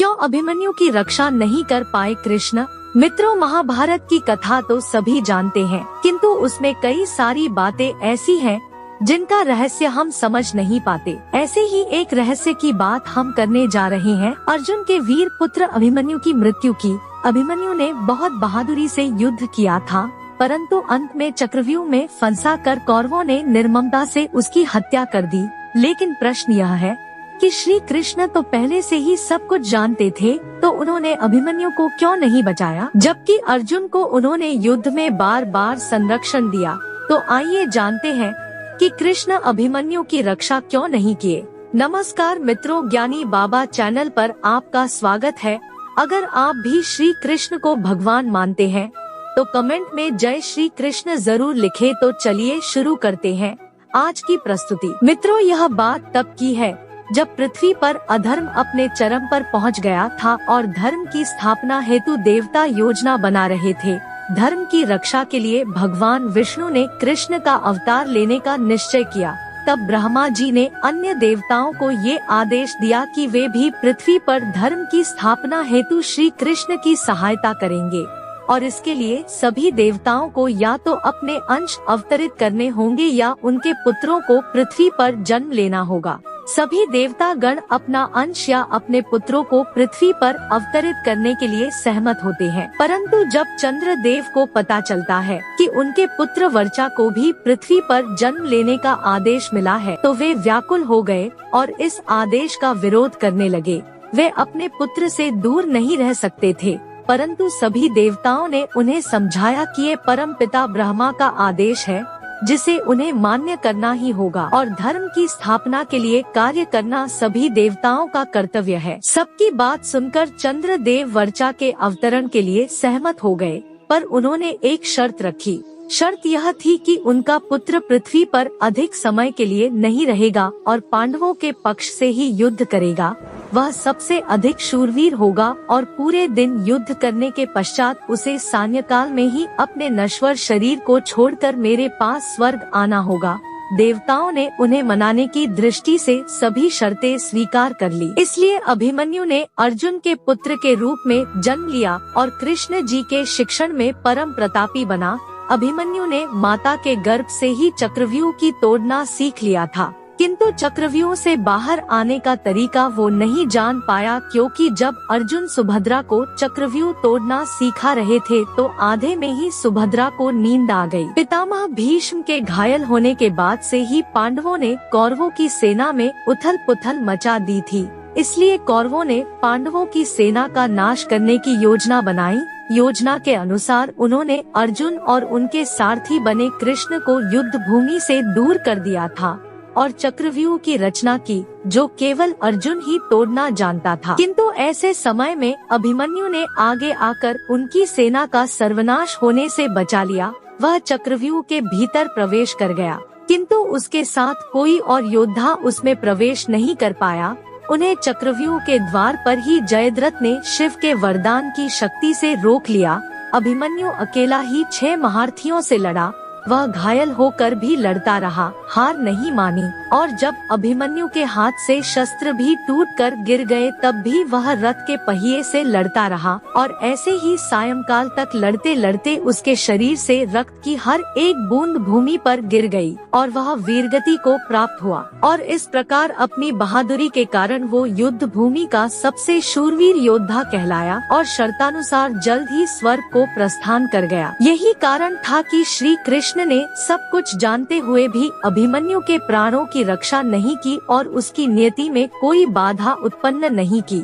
क्यों अभिमन्यु की रक्षा नहीं कर पाए कृष्ण? मित्रों, महाभारत की कथा तो सभी जानते हैं, किंतु उसमें कई सारी बातें ऐसी हैं जिनका रहस्य हम समझ नहीं पाते। ऐसे ही एक रहस्य की बात हम करने जा रहे हैं। अर्जुन के वीर पुत्र अभिमन्यु की मृत्यु की। अभिमन्यु ने बहुत बहादुरी से युद्ध किया था, परंतु अंत में चक्रव्यूह में फंसा कर कौरवों ने निर्ममता से उसकी हत्या कर दी। लेकिन प्रश्न यह है कि श्री कृष्ण तो पहले से ही सब कुछ जानते थे, तो उन्होंने अभिमन्यु को क्यों नहीं बचाया, जबकि अर्जुन को उन्होंने युद्ध में बार बार संरक्षण दिया। तो आइए जानते हैं कि कृष्ण अभिमन्यु की रक्षा क्यों नहीं किए। नमस्कार मित्रों, ज्ञानी बाबा चैनल पर आपका स्वागत है। अगर आप भी श्री कृष्ण को भगवान मानते हैं तो कमेंट में जय श्री कृष्ण जरूर लिखे। तो चलिए शुरू करते हैं आज की प्रस्तुति। मित्रों, यह बात तब की है जब पृथ्वी पर अधर्म अपने चरम पर पहुंच गया था और धर्म की स्थापना हेतु देवता योजना बना रहे थे। धर्म की रक्षा के लिए भगवान विष्णु ने कृष्ण का अवतार लेने का निश्चय किया। तब ब्रह्मा जी ने अन्य देवताओं को ये आदेश दिया कि वे भी पृथ्वी पर धर्म की स्थापना हेतु श्री कृष्ण की सहायता करेंगे, और इसके लिए सभी देवताओं को या तो अपने अंश अवतरित करने होंगे या उनके पुत्रों को पृथ्वी पर जन्म लेना होगा। सभी देवता गण अपना अंश या अपने पुत्रों को पृथ्वी पर अवतरित करने के लिए सहमत होते हैं, परंतु जब चंद्रदेव को पता चलता है कि उनके पुत्र वर्चा को भी पृथ्वी पर जन्म लेने का आदेश मिला है, तो वे व्याकुल हो गए और इस आदेश का विरोध करने लगे। वे अपने पुत्र से दूर नहीं रह सकते थे, परंतु सभी देवताओं ने उन्हें समझाया कि ये परम पिता ब्रह्मा का आदेश है, जिसे उन्हें मान्य करना ही होगा, और धर्म की स्थापना के लिए कार्य करना सभी देवताओं का कर्तव्य है। सबकी बात सुनकर चंद्रदेव वर्चा के अवतरण के लिए सहमत हो गए, पर उन्होंने एक शर्त रखी। शर्त यह थी कि उनका पुत्र पृथ्वी पर अधिक समय के लिए नहीं रहेगा और पांडवों के पक्ष से ही युद्ध करेगा। वह सबसे अधिक शूरवीर होगा और पूरे दिन युद्ध करने के पश्चात उसे सायंकाल में ही अपने नश्वर शरीर को छोड़कर मेरे पास स्वर्ग आना होगा। देवताओं ने उन्हें मनाने की दृष्टि से सभी शर्तें स्वीकार कर ली। इसलिए अभिमन्यु ने अर्जुन के पुत्र के रूप में जन्म लिया और कृष्ण जी के शिक्षण में परम प्रतापी बना। अभिमन्यु ने माता के गर्भ से ही चक्रव्यूह की तोड़ना सीख लिया था, किंतु चक्रव्यूह से बाहर आने का तरीका वो नहीं जान पाया, क्योंकि जब अर्जुन सुभद्रा को चक्रव्यूह तोड़ना सिखा रहे थे तो आधे में ही सुभद्रा को नींद आ गई। पितामह भीष्म के घायल होने के बाद से ही पांडवों ने कौरवों की सेना में उथल पुथल मचा दी थी। इसलिए कौरवों ने पांडवों की सेना का नाश करने की योजना बनाई। योजना के अनुसार उन्होंने अर्जुन और उनके सारथी बने कृष्ण को युद्ध भूमि से दूर कर दिया था और चक्रव्यूह की रचना की, जो केवल अर्जुन ही तोड़ना जानता था। किंतु ऐसे समय में अभिमन्यु ने आगे आकर उनकी सेना का सर्वनाश होने से बचा लिया। वह चक्रव्यूह के भीतर प्रवेश कर गया, किंतु उसके साथ कोई और योद्धा उसमें प्रवेश नहीं कर पाया। उन्हें चक्रव्यूह के द्वार पर ही जयद्रथ ने शिव के वरदान की शक्ति से रोक लिया। अभिमन्यु अकेला ही 6 महारथियों से लड़ा। वह घायल होकर भी लड़ता रहा, हार नहीं मानी, और जब अभिमन्यु के हाथ से शस्त्र भी टूटकर गिर गए तब भी वह रथ के पहिए से लड़ता रहा, और ऐसे ही सायंकाल तक लड़ते लड़ते उसके शरीर से रक्त की हर एक बूंद भूमि पर गिर गई और वह वीरगति को प्राप्त हुआ। और इस प्रकार अपनी बहादुरी के कारण वो युद्ध भूमि का सबसे शूरवीर योद्धा कहलाया और शर्तानुसार जल्द ही स्वर्ग को प्रस्थान कर गया। यही कारण था कि श्री कृष्ण ने सब कुछ जानते हुए भी अभिमन्यु के प्राणों की रक्षा नहीं की और उसकी नियति में कोई बाधा उत्पन्न नहीं की।